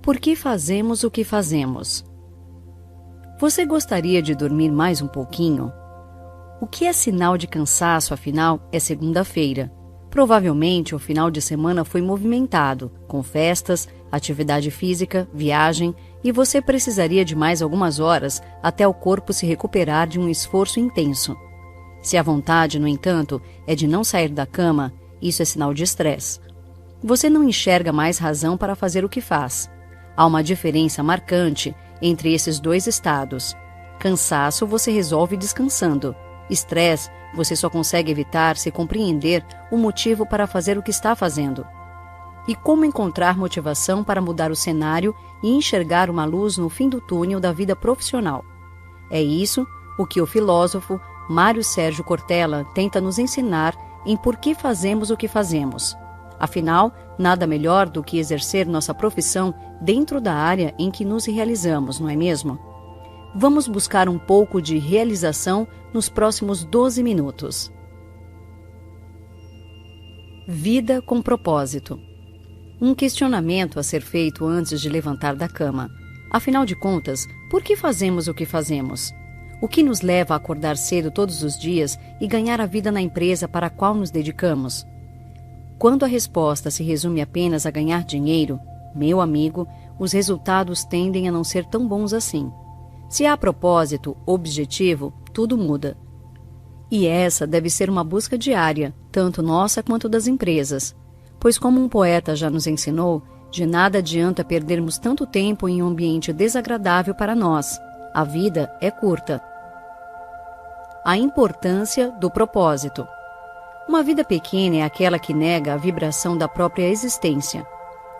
Por que fazemos o que fazemos? Você gostaria de dormir mais um pouquinho? O que é sinal de cansaço, afinal, é segunda-feira. Provavelmente o final de semana foi movimentado, com festas, atividade física, viagem, e você precisaria de mais algumas horas até o corpo se recuperar de um esforço intenso. Se a vontade, no entanto, é de não sair da cama, isso é sinal de estresse. Você não enxerga mais razão para fazer o que faz. Há uma diferença marcante entre esses dois estados. Cansaço você resolve descansando. Estresse você só consegue evitar se compreender o motivo para fazer o que está fazendo. E como encontrar motivação para mudar o cenário e enxergar uma luz no fim do túnel da vida profissional. É isso o que o filósofo Mário Sérgio Cortella tenta nos ensinar em Por que Fazemos o que Fazemos. Afinal, nada melhor do que exercer nossa profissão dentro da área em que nos realizamos, não é mesmo? Vamos buscar um pouco de realização nos próximos 12 minutos. Vida com propósito. Um questionamento a ser feito antes de levantar da cama. Afinal de contas, por que fazemos o que fazemos? O que nos leva a acordar cedo todos os dias e ganhar a vida na empresa para a qual nos dedicamos? Quando a resposta se resume apenas a ganhar dinheiro, meu amigo, os resultados tendem a não ser tão bons assim. Se há propósito, objetivo, tudo muda. E essa deve ser uma busca diária, tanto nossa quanto das empresas. Pois como um poeta já nos ensinou, de nada adianta perdermos tanto tempo em um ambiente desagradável para nós. A vida é curta. A importância do propósito. Uma vida pequena é aquela que nega a vibração da própria existência.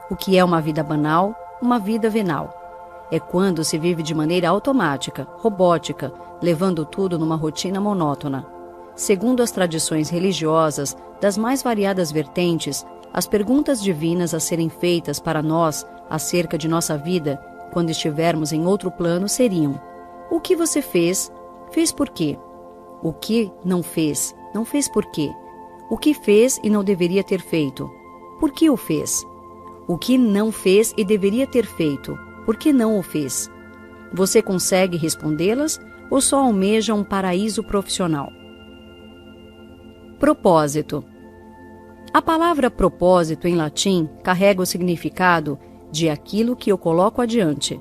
O que é uma vida banal? Uma vida venal. É quando se vive de maneira automática, robótica, levando tudo numa rotina monótona. Segundo as tradições religiosas das mais variadas vertentes, as perguntas divinas a serem feitas para nós acerca de nossa vida, quando estivermos em outro plano, seriam: o que você fez? Fez por quê? O que não fez? Não fez por quê? O que fez e não deveria ter feito? Por que o fez? O que não fez e deveria ter feito? Por que não o fez? Você consegue respondê-las ou só almeja um paraíso profissional? Propósito. A palavra propósito em latim carrega o significado de aquilo que eu coloco adiante.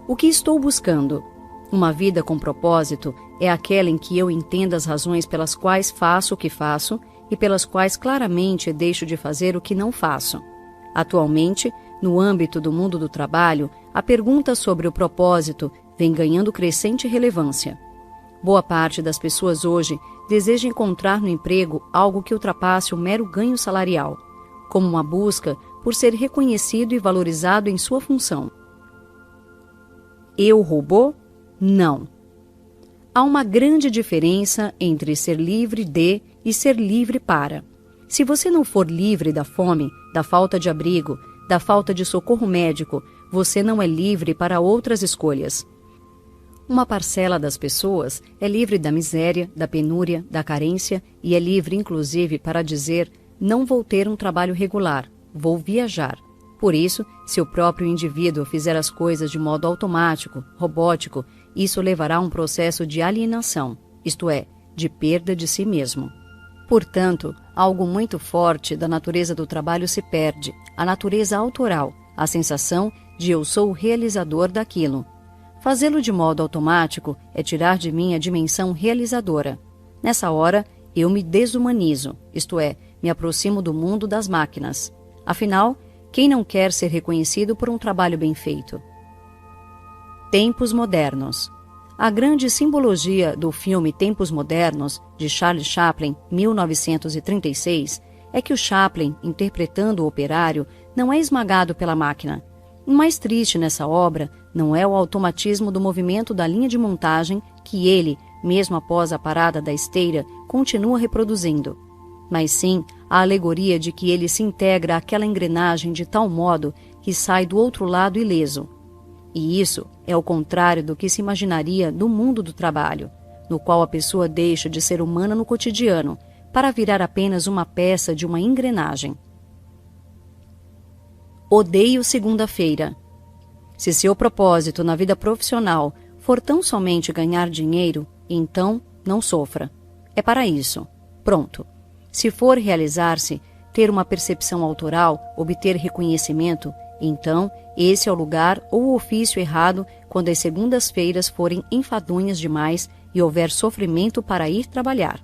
O que estou buscando? Uma vida com propósito é aquela em que eu entenda as razões pelas quais faço o que faço e pelas quais claramente deixo de fazer o que não faço. Atualmente, no âmbito do mundo do trabalho, a pergunta sobre o propósito vem ganhando crescente relevância. Boa parte das pessoas hoje deseja encontrar no emprego algo que ultrapasse o mero ganho salarial, como uma busca por ser reconhecido e valorizado em sua função. Eu robô? Não. Há uma grande diferença entre ser livre de e ser livre para. Se você não for livre da fome, da falta de abrigo, da falta de socorro médico, você não é livre para outras escolhas. Uma parcela das pessoas é livre da miséria, da penúria, da carência e é livre, inclusive, para dizer: não vou ter um trabalho regular, vou viajar. Por isso, se o próprio indivíduo fizer as coisas de modo automático, robótico, isso levará a um processo de alienação, isto é, de perda de si mesmo. Portanto, algo muito forte da natureza do trabalho se perde, a natureza autoral, a sensação de eu sou o realizador daquilo. Fazê-lo de modo automático é tirar de mim a dimensão realizadora. Nessa hora, eu me desumanizo, isto é, me aproximo do mundo das máquinas. Afinal, quem não quer ser reconhecido por um trabalho bem feito? Tempos modernos. A grande simbologia do filme Tempos Modernos, de Charlie Chaplin, 1936, é que o Chaplin, interpretando o operário, não é esmagado pela máquina. O mais triste nessa obra não é o automatismo do movimento da linha de montagem que ele, mesmo após a parada da esteira, continua reproduzindo, mas sim a alegoria de que ele se integra àquela engrenagem de tal modo que sai do outro lado ileso. E isso é o contrário do que se imaginaria no mundo do trabalho, no qual a pessoa deixa de ser humana no cotidiano para virar apenas uma peça de uma engrenagem. Odeio segunda-feira. Se seu propósito na vida profissional for tão somente ganhar dinheiro, então não sofra. É para isso. Pronto. Se for realizar-se, ter uma percepção autoral, obter reconhecimento, então esse é o lugar ou o ofício errado quando as segundas-feiras forem enfadonhas demais e houver sofrimento para ir trabalhar.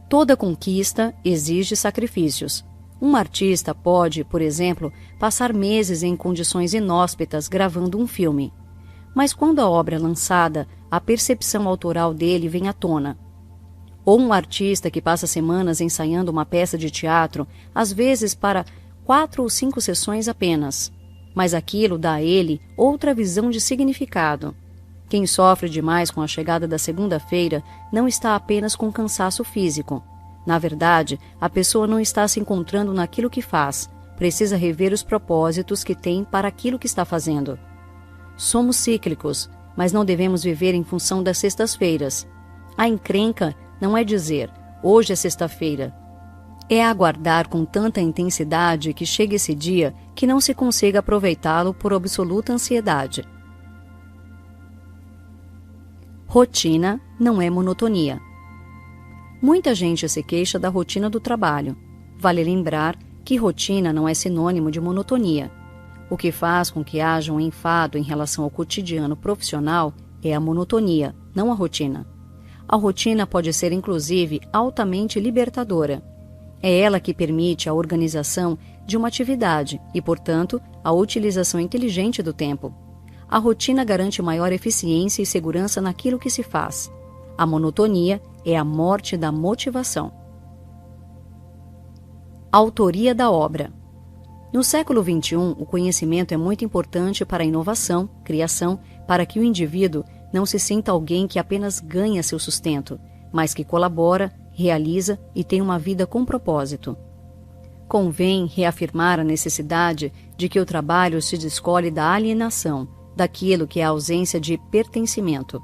Toda conquista exige sacrifícios. Um artista pode, por exemplo, passar meses em condições inóspitas gravando um filme. Mas quando a obra é lançada, a percepção autoral dele vem à tona. Ou um artista que passa semanas ensaiando uma peça de teatro, às vezes para 4 ou 5 sessões apenas. Mas aquilo dá a ele outra visão de significado. Quem sofre demais com a chegada da segunda-feira não está apenas com cansaço físico. Na verdade, a pessoa não está se encontrando naquilo que faz. Precisa rever os propósitos que tem para aquilo que está fazendo. Somos cíclicos, mas não devemos viver em função das sextas-feiras. A encrenca não é dizer, hoje é sexta-feira. É aguardar com tanta intensidade que chegue esse dia que não se consiga aproveitá-lo por absoluta ansiedade. Rotina não é monotonia. Muita gente se queixa da rotina do trabalho. Vale lembrar que rotina não é sinônimo de monotonia. O que faz com que haja um enfado em relação ao cotidiano profissional é a monotonia, não a rotina. A rotina pode ser, inclusive, altamente libertadora. É ela que permite a organização de uma atividade e, portanto, a utilização inteligente do tempo. A rotina garante maior eficiência e segurança naquilo que se faz. A monotonia é a morte da motivação. Autoria da obra. No século XXI, o conhecimento é muito importante para a inovação, criação, para que o indivíduo não se sinta alguém que apenas ganha seu sustento, mas que colabora, realiza e tem uma vida com propósito. Convém reafirmar a necessidade de que o trabalho se descole da alienação, daquilo que é a ausência de pertencimento.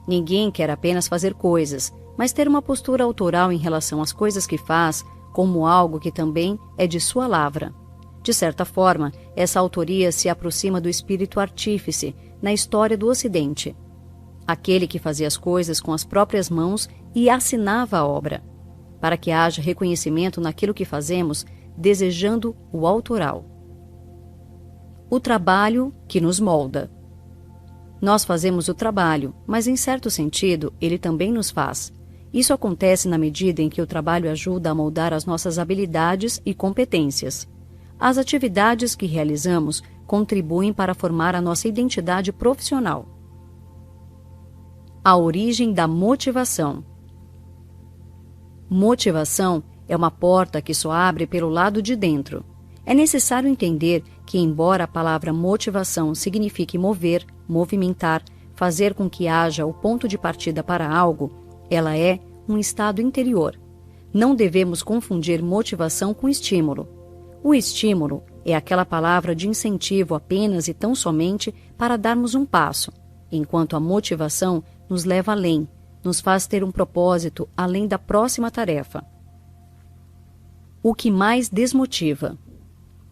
Ninguém quer apenas fazer coisas, mas ter uma postura autoral em relação às coisas que faz, como algo que também é de sua lavra. De certa forma, essa autoria se aproxima do espírito artífice na história do Ocidente. Aquele que fazia as coisas com as próprias mãos e assinava a obra, para que haja reconhecimento naquilo que fazemos, desejando o autoral. O trabalho que nos molda. Nós fazemos o trabalho, mas em certo sentido, ele também nos faz. Isso acontece na medida em que o trabalho ajuda a moldar as nossas habilidades e competências. As atividades que realizamos contribuem para formar a nossa identidade profissional. A origem da motivação. Motivação é uma porta que só abre pelo lado de dentro. É necessário entender que, embora a palavra motivação signifique mover, movimentar, fazer com que haja o ponto de partida para algo, ela é um estado interior. Não devemos confundir motivação com estímulo. O estímulo é aquela palavra de incentivo apenas e tão somente para darmos um passo, enquanto a motivação nos leva além, nos faz ter um propósito além da próxima tarefa. O que mais desmotiva?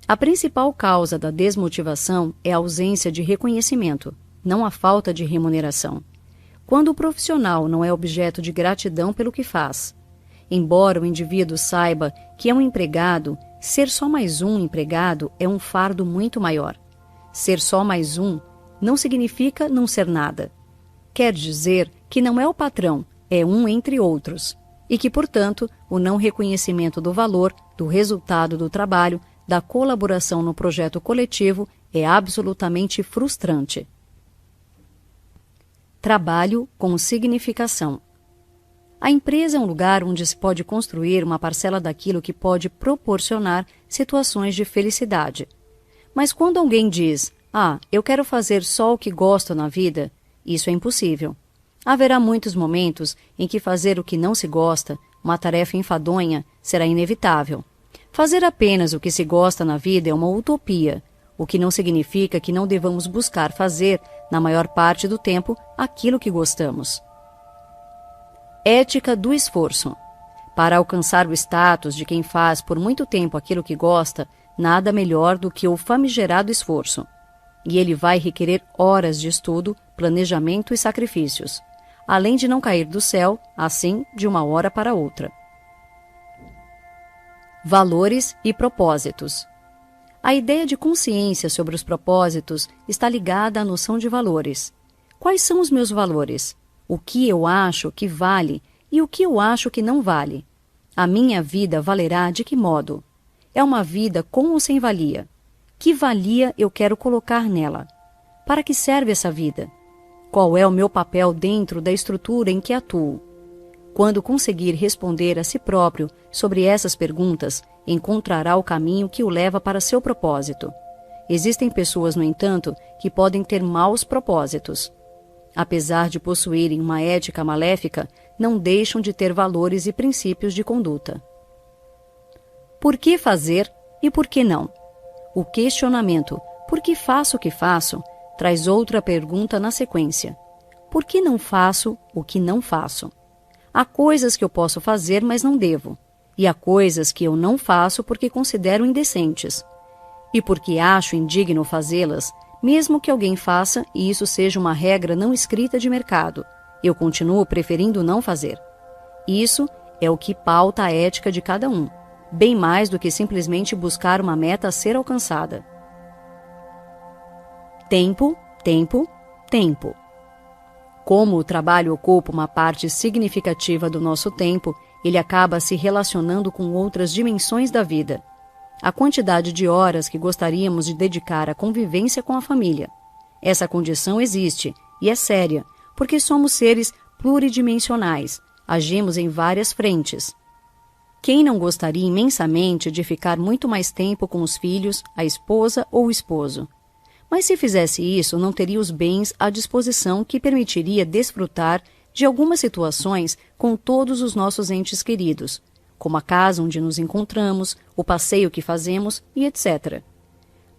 A principal causa da desmotivação é a ausência de reconhecimento, não a falta de remuneração. Quando o profissional não é objeto de gratidão pelo que faz. Embora o indivíduo saiba que é um empregado, ser só mais um empregado é um fardo muito maior. Ser só mais um não significa não ser nada. Quer dizer que não é o patrão, é um entre outros. E que, portanto, o não reconhecimento do valor, do resultado do trabalho, da colaboração no projeto coletivo é absolutamente frustrante. Trabalho com significação. A empresa é um lugar onde se pode construir uma parcela daquilo que pode proporcionar situações de felicidade. Mas quando alguém diz, eu quero fazer só o que gosto na vida, isso é impossível. Haverá muitos momentos em que fazer o que não se gosta, uma tarefa enfadonha, será inevitável. Fazer apenas o que se gosta na vida é uma utopia, o que não significa que não devamos buscar fazer, na maior parte do tempo, aquilo que gostamos. Ética do esforço. Para alcançar o status de quem faz por muito tempo aquilo que gosta, nada melhor do que o famigerado esforço. e ele vai requerer horas de estudo, planejamento e sacrifícios, além de não cair do céu, assim, de uma hora para outra. Valores e propósitos. A ideia de consciência sobre os propósitos está ligada à noção de valores. Quais são os meus valores? O que eu acho que vale e o que eu acho que não vale? A minha vida valerá de que modo? É uma vida com ou sem valia? Que valia eu quero colocar nela? Para que serve essa vida? Qual é o meu papel dentro da estrutura em que atuo? Quando conseguir responder a si próprio sobre essas perguntas, encontrará o caminho que o leva para seu propósito. Existem pessoas, no entanto, que podem ter maus propósitos. Apesar de possuírem uma ética maléfica, não deixam de ter valores e princípios de conduta. Por que fazer e por que não? O questionamento, por que faço o que faço, traz outra pergunta na sequência. Por que não faço o que não faço? Há coisas que eu posso fazer, mas não devo. E há coisas que eu não faço porque considero indecentes. E porque acho indigno fazê-las, mesmo que alguém faça e isso seja uma regra não escrita de mercado, eu continuo preferindo não fazer. Isso é o que pauta a ética de cada um, bem mais do que simplesmente buscar uma meta a ser alcançada. Tempo, tempo, tempo. Como o trabalho ocupa uma parte significativa do nosso tempo, ele acaba se relacionando com outras dimensões da vida. A quantidade de horas que gostaríamos de dedicar à convivência com a família. Essa condição existe e é séria, porque somos seres pluridimensionais, agimos em várias frentes. Quem não gostaria imensamente de ficar muito mais tempo com os filhos, a esposa ou o esposo? Mas se fizesse isso, não teria os bens à disposição que permitiria desfrutar de algumas situações com todos os nossos entes queridos, como a casa onde nos encontramos, o passeio que fazemos e etc.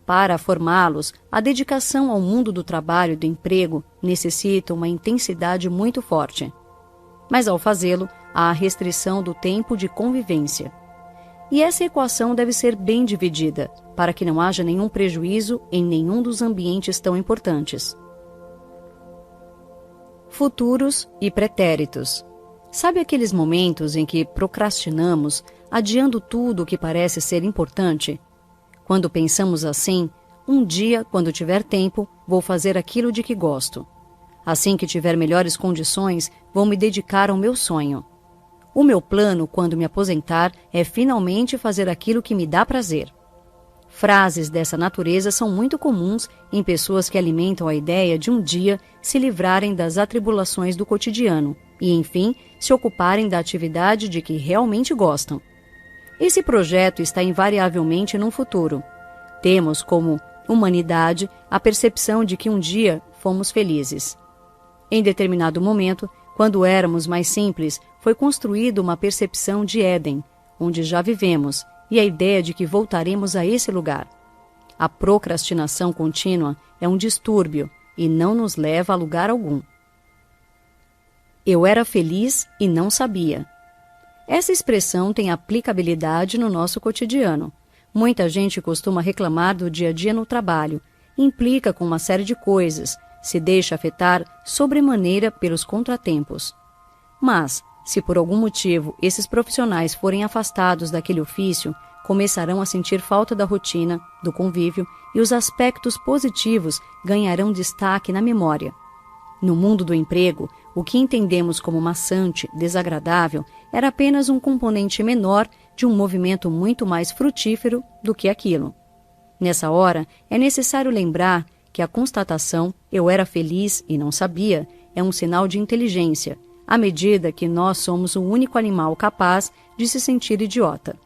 Para formá-los, a dedicação ao mundo do trabalho e do emprego necessita uma intensidade muito forte. Mas ao fazê-lo, há a restrição do tempo de convivência. E essa equação deve ser bem dividida, para que não haja nenhum prejuízo em nenhum dos ambientes tão importantes. Futuros e pretéritos. Sabe aqueles momentos em que procrastinamos, adiando tudo o que parece ser importante? Quando pensamos assim, um dia, quando tiver tempo, vou fazer aquilo de que gosto. Assim que tiver melhores condições, vou me dedicar ao meu sonho. O meu plano, quando me aposentar, é finalmente fazer aquilo que me dá prazer. Frases dessa natureza são muito comuns em pessoas que alimentam a ideia de um dia se livrarem das atribulações do cotidiano e, enfim, se ocuparem da atividade de que realmente gostam. Esse projeto está invariavelmente no futuro. Temos, como humanidade, a percepção de que um dia fomos felizes. Em determinado momento, quando éramos mais simples, foi construída uma percepção de Éden, onde já vivemos, e a ideia de que voltaremos a esse lugar. A procrastinação contínua é um distúrbio e não nos leva a lugar algum. Eu era feliz e não sabia. Essa expressão tem aplicabilidade no nosso cotidiano. Muita gente costuma reclamar do dia a dia no trabalho, implica com uma série de coisas, se deixa afetar sobremaneira pelos contratempos. Mas, se por algum motivo esses profissionais forem afastados daquele ofício, começarão a sentir falta da rotina, do convívio, e os aspectos positivos ganharão destaque na memória. No mundo do emprego, o que entendemos como maçante, desagradável, era apenas um componente menor de um movimento muito mais frutífero do que aquilo. Nessa hora, é necessário lembrar que a constatação "eu era feliz e não sabia" é um sinal de inteligência, à medida que nós somos o único animal capaz de se sentir idiota.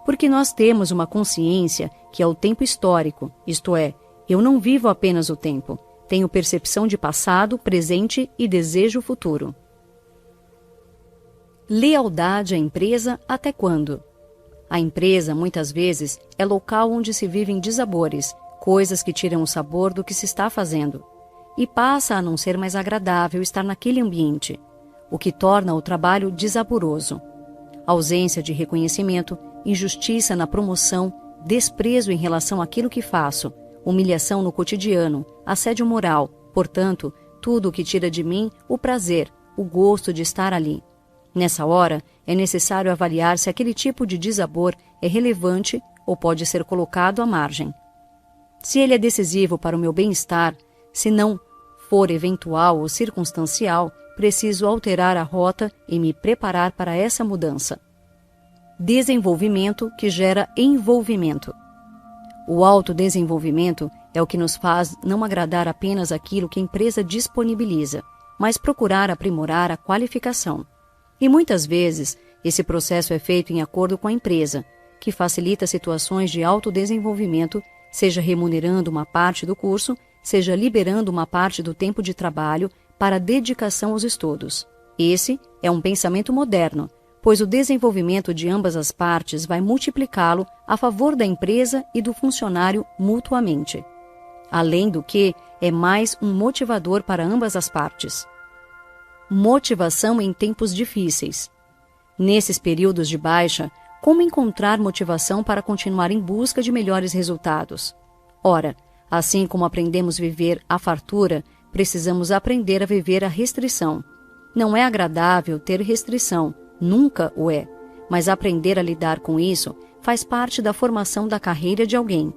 Porque nós temos uma consciência que é o tempo histórico, isto é, eu não vivo apenas o tempo, tenho percepção de passado, presente e desejo futuro. Lealdade à empresa até quando? A empresa, muitas vezes, é local onde se vivem dissabores, coisas que tiram o sabor do que se está fazendo, e passa a não ser mais agradável estar naquele ambiente, o que torna o trabalho dissaboroso. Ausência de reconhecimento, injustiça na promoção, desprezo em relação àquilo que faço, humilhação no cotidiano, assédio moral, portanto, tudo o que tira de mim o prazer, o gosto de estar ali. Nessa hora, é necessário avaliar se aquele tipo de dissabor é relevante ou pode ser colocado à margem. Se ele é decisivo para o meu bem-estar, se não for eventual ou circunstancial, preciso alterar a rota e me preparar para essa mudança. Desenvolvimento que gera envolvimento. O autodesenvolvimento é o que nos faz não agradar apenas aquilo que a empresa disponibiliza, mas procurar aprimorar a qualificação. E muitas vezes, esse processo é feito em acordo com a empresa, que facilita situações de autodesenvolvimento, seja remunerando uma parte do curso, seja liberando uma parte do tempo de trabalho para dedicação aos estudos. Esse é um pensamento moderno, pois o desenvolvimento de ambas as partes vai multiplicá-lo a favor da empresa e do funcionário mutuamente. Além do que, é mais um motivador para ambas as partes. Motivação em tempos difíceis. Nesses períodos de baixa, como encontrar motivação para continuar em busca de melhores resultados? Ora, assim como aprendemos a viver a fartura, precisamos aprender a viver a restrição. Não é agradável ter restrição, nunca o é, mas aprender a lidar com isso faz parte da formação da carreira de alguém.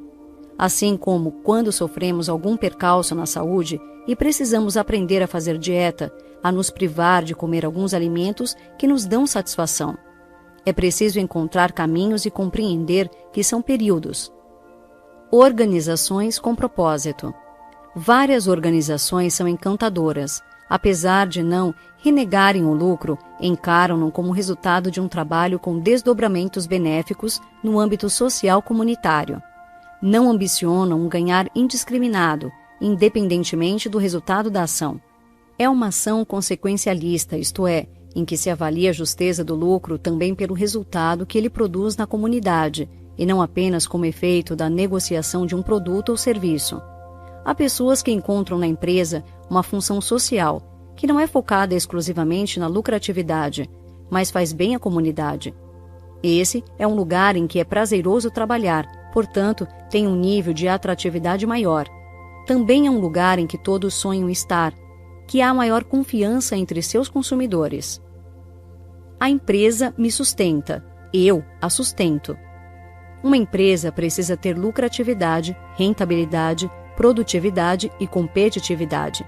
Assim como quando sofremos algum percalço na saúde e precisamos aprender a fazer dieta, a nos privar de comer alguns alimentos que nos dão satisfação. É preciso encontrar caminhos e compreender que são períodos. Organizações com propósito. Várias organizações são encantadoras. Apesar de não renegarem o lucro, encaram-no como resultado de um trabalho com desdobramentos benéficos no âmbito social comunitário. Não ambicionam um ganhar indiscriminado, independentemente do resultado da ação. É uma ação consequencialista, isto é, em que se avalia a justeza do lucro também pelo resultado que ele produz na comunidade, e não apenas como efeito da negociação de um produto ou serviço. Há pessoas que encontram na empresa uma função social, que não é focada exclusivamente na lucratividade, mas faz bem à comunidade. Esse é um lugar em que é prazeroso trabalhar, portanto, tem um nível de atratividade maior. Também é um lugar em que todos sonham estar, que há maior confiança entre seus consumidores. A empresa me sustenta, eu a sustento. Uma empresa precisa ter lucratividade, rentabilidade, produtividade e competitividade.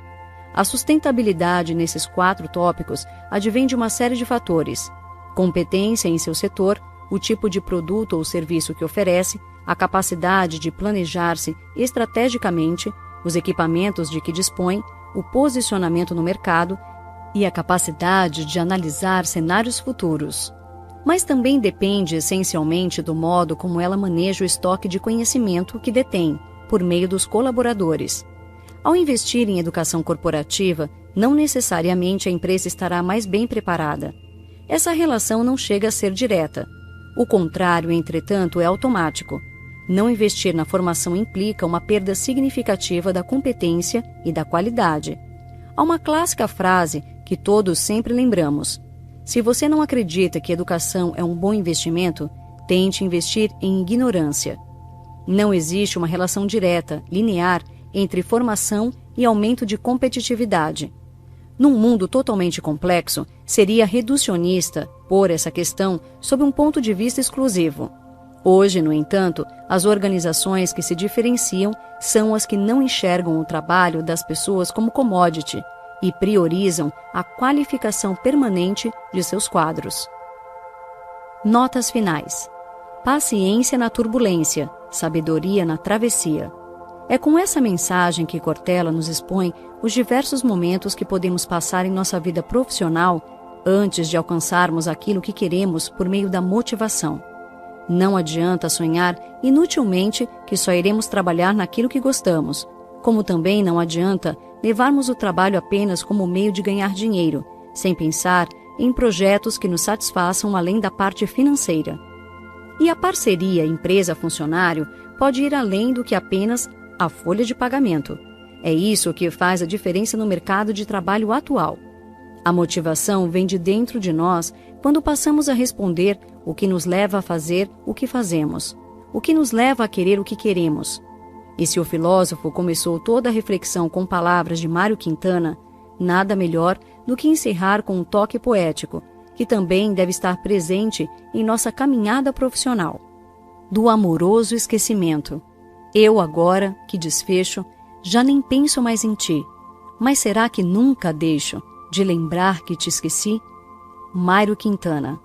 A sustentabilidade nesses 4 tópicos advém de uma série de fatores: competência em seu setor, o tipo de produto ou serviço que oferece, a capacidade de planejar-se estrategicamente, os equipamentos de que dispõe, o posicionamento no mercado e a capacidade de analisar cenários futuros. Mas também depende essencialmente do modo como ela maneja o estoque de conhecimento que detém, por meio dos colaboradores. Ao investir em educação corporativa, não necessariamente a empresa estará mais bem preparada. Essa relação não chega a ser direta. O contrário, entretanto, é automático. Não investir na formação implica uma perda significativa da competência e da qualidade. Há uma clássica frase que todos sempre lembramos: se você não acredita que educação é um bom investimento, tente investir em ignorância. Não existe uma relação direta, linear, entre formação e aumento de competitividade. Num mundo totalmente complexo, seria reducionista pôr essa questão sob um ponto de vista exclusivo. Hoje, no entanto, as organizações que se diferenciam são as que não enxergam o trabalho das pessoas como commodity e priorizam a qualificação permanente de seus quadros. Notas finais. Paciência na turbulência, sabedoria na travessia. É com essa mensagem que Cortella nos expõe os diversos momentos que podemos passar em nossa vida profissional antes de alcançarmos aquilo que queremos por meio da motivação. Não adianta sonhar inutilmente que só iremos trabalhar naquilo que gostamos, como também não adianta levarmos o trabalho apenas como meio de ganhar dinheiro, sem pensar em projetos que nos satisfaçam além da parte financeira. E a parceria empresa-funcionário pode ir além do que apenas a folha de pagamento. É isso que faz a diferença no mercado de trabalho atual. A motivação vem de dentro de nós quando passamos a responder o que nos leva a fazer o que fazemos, o que nos leva a querer o que queremos. E se o filósofo começou toda a reflexão com palavras de Mário Quintana, nada melhor do que encerrar com um toque poético, que também deve estar presente em nossa caminhada profissional. Do amoroso esquecimento. Eu agora, que desfecho, já nem penso mais em ti, mas será que nunca deixo de lembrar que te esqueci? Mário Quintana.